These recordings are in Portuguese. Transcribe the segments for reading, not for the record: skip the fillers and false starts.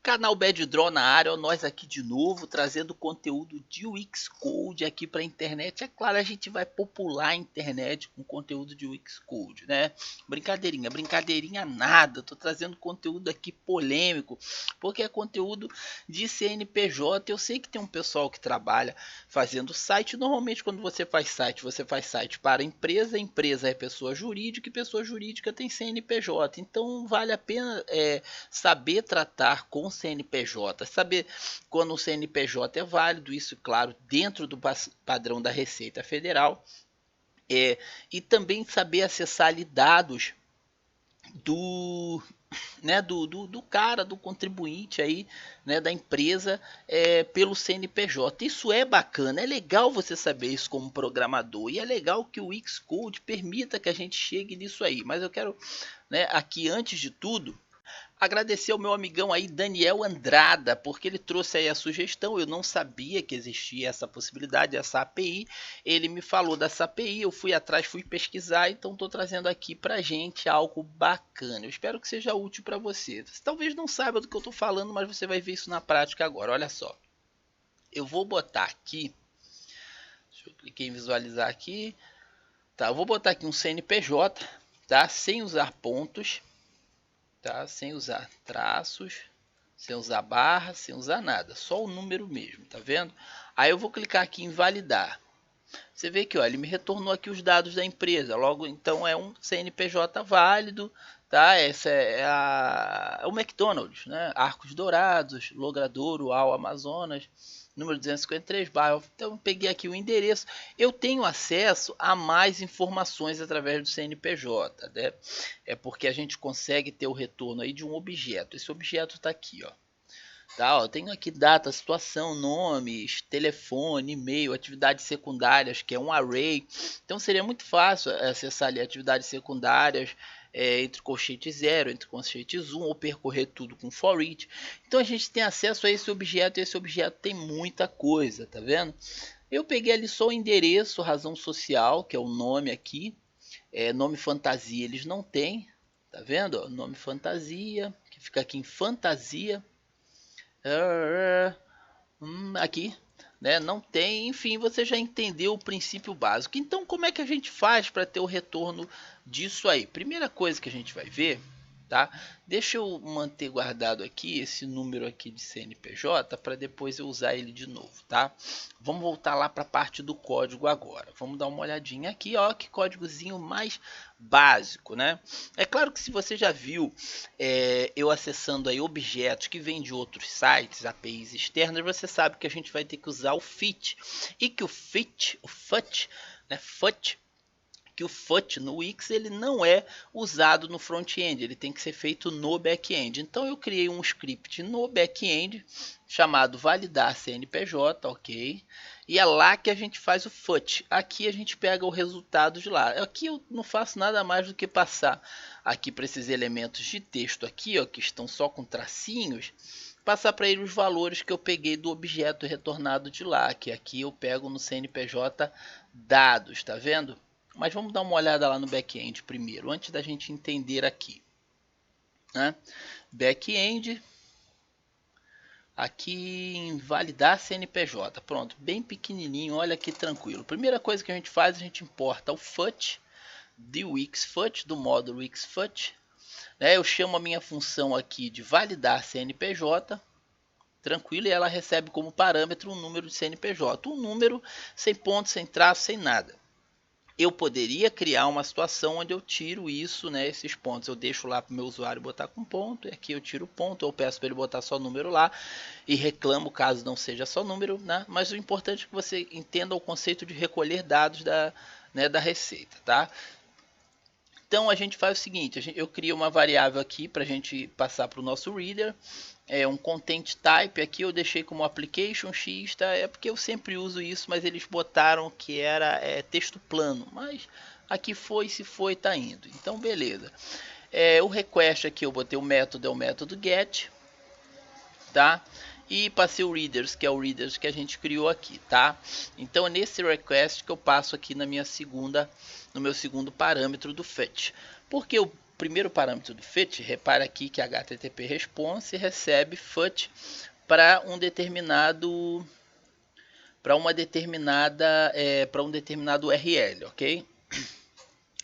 Canal Bad Draw na área, nós aqui de novo, trazendo conteúdo de Xcode aqui para a internet. É claro, a gente vai popular a internet com conteúdo de Xcode, né? Brincadeirinha, brincadeirinha nada, tô trazendo conteúdo aqui polêmico, porque é conteúdo de CNPJ. Eu sei que tem um pessoal que trabalha fazendo site. Normalmente quando você faz site para empresa, empresa é pessoa jurídica e pessoa jurídica tem CNPJ. Então vale a pena saber tratar com CNPJ, saber quando o CNPJ é válido, isso, claro, dentro do padrão da Receita Federal, e também saber acessar ali dados do, do cara, do contribuinte aí, né, da empresa, pelo CNPJ. Isso é bacana, é legal você saber isso como programador, e é legal que o Xcode permita que a gente chegue nisso aí. Mas eu quero, né, aqui antes de tudo, agradecer ao meu amigão aí, Daniel Andrada, porque ele trouxe aí a sugestão. Eu não sabia que existia essa possibilidade, essa API. Ele me falou dessa API, eu fui atrás, fui pesquisar, então estou trazendo aqui pra gente algo bacana. Eu espero que seja útil para você. Você talvez não saiba do que eu estou falando, mas você vai ver isso na prática agora. Olha só. Eu vou botar aqui, deixa eu clicar em visualizar aqui. Tá, eu vou botar aqui um CNPJ, tá? Sem usar pontos. Tá? Sem usar traços, sem usar barra, sem usar nada, só o número mesmo, tá vendo? Aí eu vou clicar aqui em validar. Você vê que, ó, ele me retornou aqui os dados da empresa. Logo, então é um CNPJ válido, tá? Essa é o McDonald's, né? Arcos Dourados, Logradouro, Ao Amazonas, número 253, bairro. Então eu peguei aqui o endereço. Eu tenho acesso a mais informações através do CNPJ, né? É porque a gente consegue ter o retorno aí de um objeto. Esse objeto está aqui, ó. Tá, ó, tenho aqui data, situação, nomes, telefone, e-mail, atividades secundárias, que é um array. Então seria muito fácil acessar ali atividades secundárias, entre colchetes 0, entre colchetes 1, ou percorrer tudo com for each. Então a gente tem acesso a esse objeto, e esse objeto tem muita coisa, tá vendo? Eu peguei ali só o endereço, razão social, que é o nome aqui. Nome fantasia eles não têm, tá vendo? Ó, nome fantasia, que fica aqui em fantasia. Aqui, né? Não tem, enfim, você já entendeu o princípio básico. Então, como é que a gente faz para ter o retorno disso aí? Primeira coisa que a gente vai ver, tá? Deixa eu manter guardado aqui esse número aqui de CNPJ para depois eu usar ele de novo, tá? Vamos voltar lá para a parte do código agora. Vamos dar uma olhadinha aqui, ó, que códigozinho mais básico, né? É claro que se você já viu eu acessando aí objetos que vêm de outros sites, APIs externas, você sabe que a gente vai ter que usar o FIT, e que o FIT, né, que o FUT no Wix ele não é usado no front-end, ele tem que ser feito no back-end. Então eu criei um script no back-end chamado validar CNPJ, ok? E é lá que a gente faz o FUT. Aqui a gente pega o resultado de lá. Aqui eu não faço nada mais do que passar aqui para esses elementos de texto aqui, ó, que estão só com tracinhos, passar para ele os valores que eu peguei do objeto retornado de lá, que aqui eu pego no CNPJ dados, tá vendo? Mas vamos dar uma olhada lá no back-end primeiro, antes da gente entender aqui, né? Back-end, aqui em validar CNPJ, pronto, bem pequenininho, olha que tranquilo. Primeira coisa que a gente importa o FUT, de Wixfut, do módulo Wixfut, né? Eu chamo a minha função aqui de validar CNPJ, tranquilo, e ela recebe como parâmetro um número de CNPJ, um número sem ponto, sem traço, sem nada. Eu poderia criar uma situação onde eu tiro isso, né, esses pontos. Eu deixo lá para o meu usuário botar com ponto, e aqui eu tiro o ponto, eu peço para ele botar só número lá, e reclamo caso não seja só número, né? Mas o importante é que você entenda o conceito de recolher dados da receita, tá? Então a gente faz o seguinte, eu crio uma variável aqui para a gente passar para o nosso reader, um content type, aqui eu deixei como application x, tá? É porque eu sempre uso isso, mas eles botaram que era texto plano, mas aqui foi, se foi, tá indo, então beleza. O request aqui eu botei o método, é o método get, tá? E passei o readers, que é o readers que a gente criou aqui, tá? Então é nesse request que eu passo aqui no meu segundo parâmetro do fetch. Por que eu primeiro parâmetro do FUT, repara aqui que HTTP response recebe FUT para um determinado URL, ok?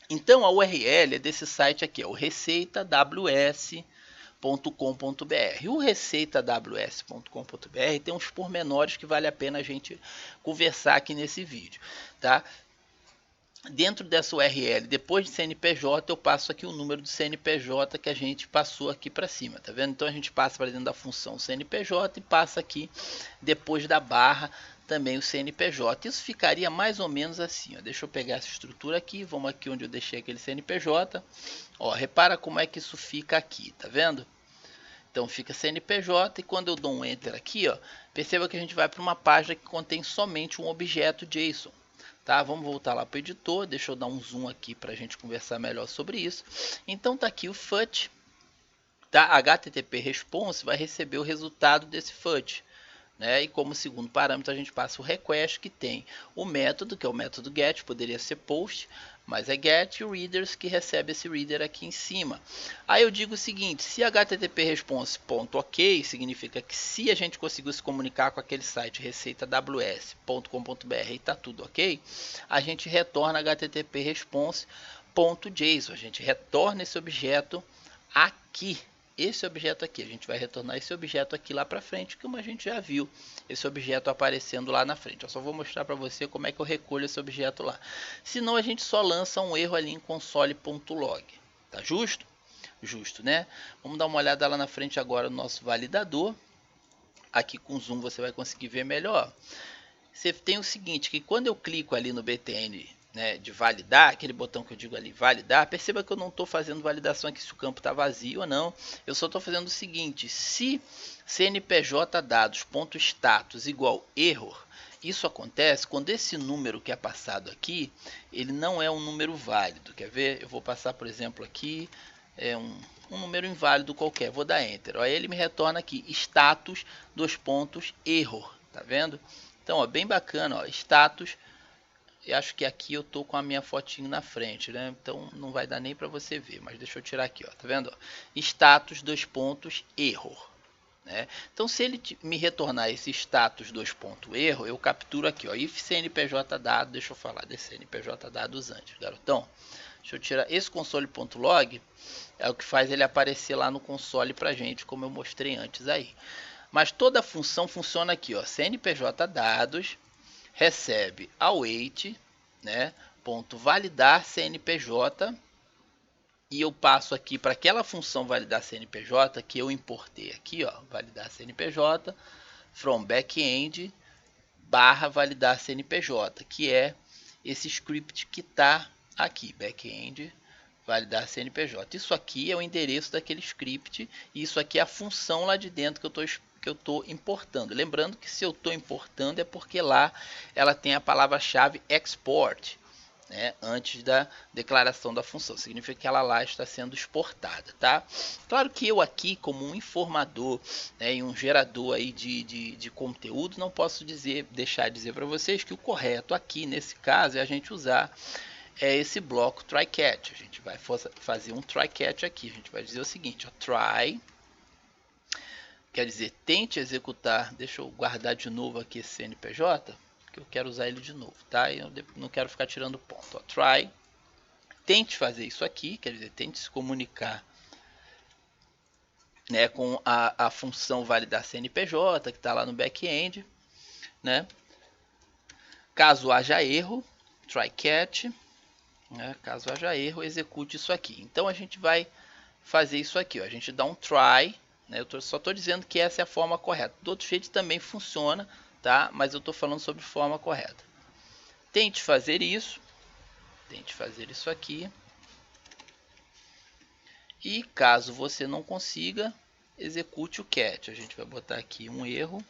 Então a URL é desse site aqui, é o receitaws.com.br. O receitaws.com.br tem uns pormenores que vale a pena a gente conversar aqui nesse vídeo, tá? Dentro dessa URL, depois de CNPJ, eu passo aqui o número do CNPJ que a gente passou aqui para cima, tá vendo? Então a gente passa para dentro da função CNPJ e passa aqui depois da barra também o CNPJ. Isso ficaria mais ou menos assim, ó. Deixa eu pegar essa estrutura aqui, vamos aqui onde eu deixei aquele CNPJ. Ó, repara como é que isso fica aqui, tá vendo? Então fica CNPJ e quando eu dou um Enter aqui, ó, perceba que a gente vai para uma página que contém somente um objeto JSON. Tá, vamos voltar lá para o editor, deixa eu dar um zoom aqui para a gente conversar melhor sobre isso. Então tá aqui o FUT, tá? HTTP response vai receber o resultado desse FUT, né? E como segundo parâmetro a gente passa o request, que tem o método, que é o método get, poderia ser post, mas é get, e o readers, que recebe esse reader aqui em cima. Aí eu digo o seguinte, se HTTP response.ok, significa que se a gente conseguiu se comunicar com aquele site receitaws.com.br e está tudo ok, a gente retorna HTTP response.json, a gente retorna esse objeto aqui. Esse objeto aqui, a gente vai retornar esse objeto aqui lá para frente, como a gente já viu esse objeto aparecendo lá na frente. Eu só vou mostrar para você como é que eu recolho esse objeto lá. Senão a gente só lança um erro ali em console.log. Tá justo? Justo, né? Vamos dar uma olhada lá na frente agora no nosso validador. Aqui com zoom você vai conseguir ver melhor. Você tem o seguinte, que quando eu clico ali no btn, né, de validar, aquele botão que eu digo ali, validar, perceba que eu não estou fazendo validação aqui se o campo está vazio ou não. Eu só estou fazendo o seguinte, se cnpj dados.status igual error, isso acontece quando esse número que é passado aqui, ele não é um número válido. Quer ver? Eu vou passar, por exemplo, aqui, um número inválido qualquer, vou dar enter. Aí ele me retorna aqui, status, error, tá vendo? Então, ó, bem bacana, ó, status. Eu acho que aqui eu tô com a minha fotinho na frente, né? Então não vai dar nem para você ver, mas deixa eu tirar aqui, ó, tá vendo? Ó? Status error, né? Então se ele me retornar esse status erro, eu capturo aqui, ó, if cnpj dado, deixa eu falar desse cnpj dados antes, garotão. Deixa eu tirar esse console.log, é o que faz ele aparecer lá no console pra gente, como eu mostrei antes aí. Mas toda a função funciona aqui, ó, cnpj dados recebe await, né, ponto validar CNPJ, e eu passo aqui para aquela função validar CNPJ que eu importei aqui, ó, validar CNPJ from backend barra validar CNPJ, que é esse script que está aqui, backend validar CNPJ. Isso aqui é o endereço daquele script e isso aqui é a função lá de dentro que eu estou importando. Lembrando que se eu estou importando é porque lá ela tem a palavra-chave export, né, antes da declaração da função. Significa que ela lá está sendo exportada, tá? Claro que eu aqui, como um informador, né, e um gerador aí de conteúdo, não posso deixar de dizer para vocês que o correto aqui, nesse caso, é a gente usar esse bloco try catch. A gente vai fazer um try catch aqui. A gente vai dizer o seguinte, ó, try, quer dizer, tente executar. Deixa eu guardar de novo aqui esse CNPJ, que eu quero usar ele de novo, tá? Eu não quero ficar tirando ponto. Ó, try, tente fazer isso aqui, quer dizer, tente se comunicar, né, com a função validar CNPJ, que está lá no back-end, né? Caso haja erro, try catch, né? Caso haja erro, execute isso aqui. Então a gente vai fazer isso aqui, ó. A gente dá um try, né? Só estou dizendo que essa é a forma correta. Do outro jeito também funciona, tá? Mas eu estou falando sobre forma correta. Tente fazer isso aqui. E caso você não consiga, execute o catch. A gente vai botar aqui um erro,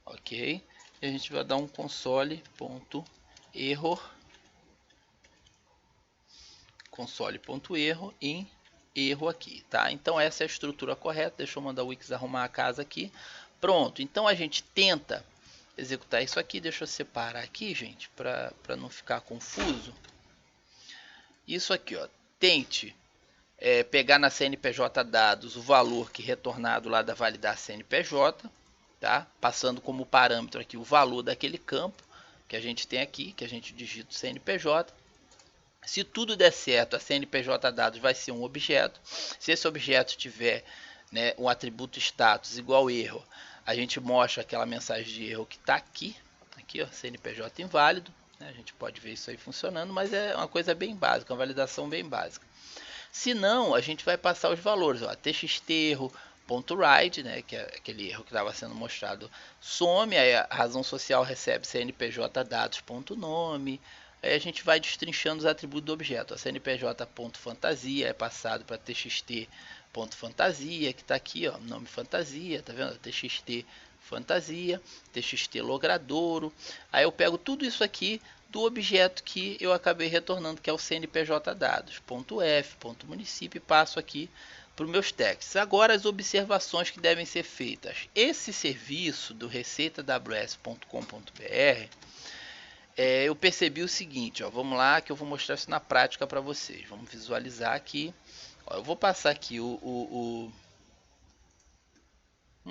ok? E a gente vai dar um console.error, em erro aqui, tá? Então essa é a estrutura correta. Deixa eu mandar o Wix arrumar a casa aqui. Pronto, então a gente tenta executar isso aqui. Deixa eu separar aqui, gente, para não ficar confuso. Isso aqui, ó, tente pegar na CNPJ dados o valor que retornado lá da validar CNPJ, tá? Passando como parâmetro aqui o valor daquele campo que a gente tem aqui, que a gente digita o CNPJ. Se tudo der certo, a CNPJ dados vai ser um objeto. Se esse objeto tiver, né, um atributo status igual erro, a gente mostra aquela mensagem de erro que está aqui, ó, CNPJ inválido. Né, a gente pode ver isso aí funcionando, mas é uma coisa bem básica, uma validação bem básica. Se não, a gente vai passar os valores, ó, txt erro, .write, né, que é aquele erro que estava sendo mostrado, some, aí a razão social recebe CNPJ dados.nome, aí a gente vai destrinchando os atributos do objeto. A CNPJ.fantasia é passado para txt.fantasia, que está aqui, ó, nome fantasia, tá vendo? TXT fantasia, TXT logradouro. Aí eu pego tudo isso aqui do objeto que eu acabei retornando, que é o CNPJ dados, .f, .município, e passo aqui para os meus textos. Agora as observações que devem ser feitas. Esse serviço do receitaws.com.br, eu percebi o seguinte, ó, vamos lá que eu vou mostrar isso na prática para vocês. Vamos visualizar aqui. Ó, eu vou passar aqui eu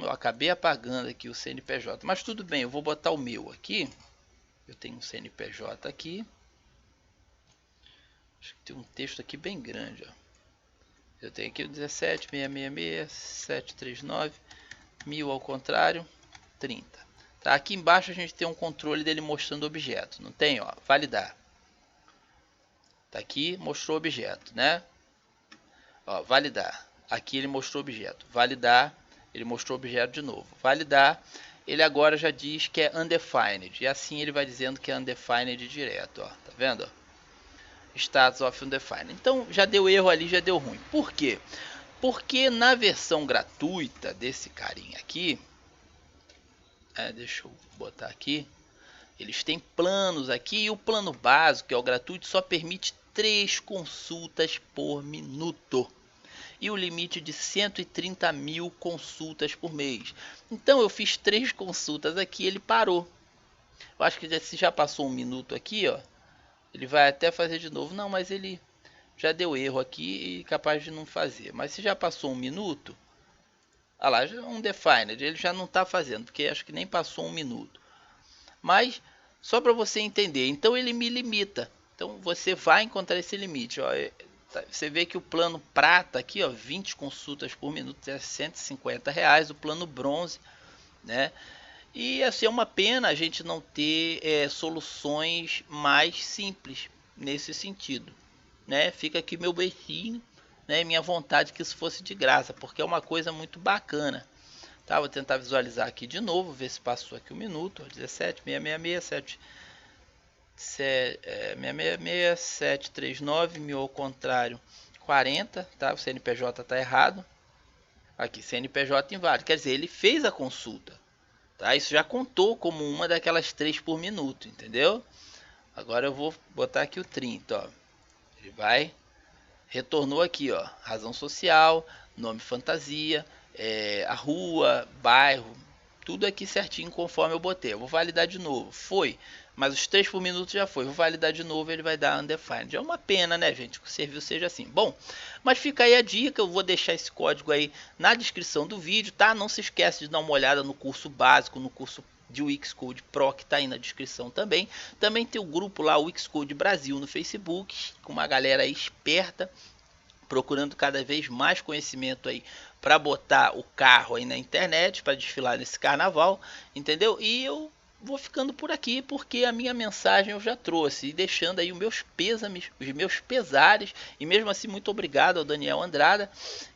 acabei apagando aqui o CNPJ, mas tudo bem, eu vou botar o meu aqui. Eu tenho um CNPJ aqui. Acho que tem um texto aqui bem grande, ó. Eu tenho aqui o 17.666.739, 1000 ao contrário, 30. Tá? Aqui embaixo a gente tem um controle dele mostrando o objeto. Não tem, ó, validar. Tá aqui, mostrou o objeto, né? Ó, validar. Aqui ele mostrou o objeto. Validar, ele mostrou o objeto de novo. Validar, ele agora já diz que é undefined. E assim ele vai dizendo que é undefined direto, ó. Tá vendo? Status of undefined. Então já deu erro ali, já deu ruim. Por quê? Porque na versão gratuita desse carinha aqui, deixa eu botar aqui, eles têm planos aqui, e o plano básico, que é o gratuito, só permite 3 consultas por minuto. E o limite de 130 mil consultas por mês. Então eu fiz 3 consultas aqui, ele parou. Eu acho que se já passou um minuto aqui, ó, ele vai até fazer de novo. Não, mas ele já deu erro aqui e capaz de não fazer. Mas se já passou um minuto, olha lá, já é um defined, ele já não está fazendo, porque acho que nem passou um minuto. Mas só para você entender, então ele me limita. Então você vai encontrar esse limite, ó. Você vê que o plano prata aqui, ó, 20 consultas por minuto, é R$150. O plano bronze, né? E assim, é uma pena a gente não ter soluções mais simples nesse sentido, né? Fica aqui meu beijinho, né? Minha vontade que isso fosse de graça, porque é uma coisa muito bacana. Tá? Vou tentar visualizar aqui de novo, ver se passou aqui um minuto. 17.666.739, 1000 ao contrário 40, tá? O CNPJ está errado. Aqui, CNPJ inválido, quer dizer, ele fez a consulta. Tá? Isso já contou como uma daquelas 3 por minuto, entendeu? Agora eu vou botar aqui o 30, ó. Ele vai, retornou aqui, ó, razão social, nome fantasia, a rua, bairro, tudo aqui certinho conforme eu botei. Eu vou validar de novo, foi, mas os 3 por minuto já foi. Vou validar de novo, ele vai dar undefined. É uma pena, né, gente, que o serviço seja assim. Bom, mas fica aí a dica, eu vou deixar esse código aí na descrição do vídeo, tá? Não se esquece de dar uma olhada no curso básico, no curso de UX Code Pro, que está aí na descrição também. Também tem o grupo lá, o UX Code Brasil, no Facebook, com uma galera aí esperta, procurando cada vez mais conhecimento aí para botar o carro aí na internet, para desfilar nesse carnaval, entendeu? E eu vou ficando por aqui, porque a minha mensagem eu já trouxe, e deixando aí os meus pêsames, os meus pesares, e mesmo assim muito obrigado ao Daniel Andrada,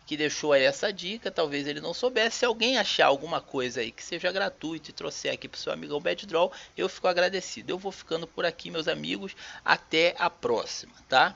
que deixou aí essa dica. Talvez ele não soubesse. Se alguém achar alguma coisa aí que seja gratuito e trouxer aqui para o seu amigão Bad Draw, eu fico agradecido. Eu vou ficando por aqui, meus amigos, até a próxima, tá?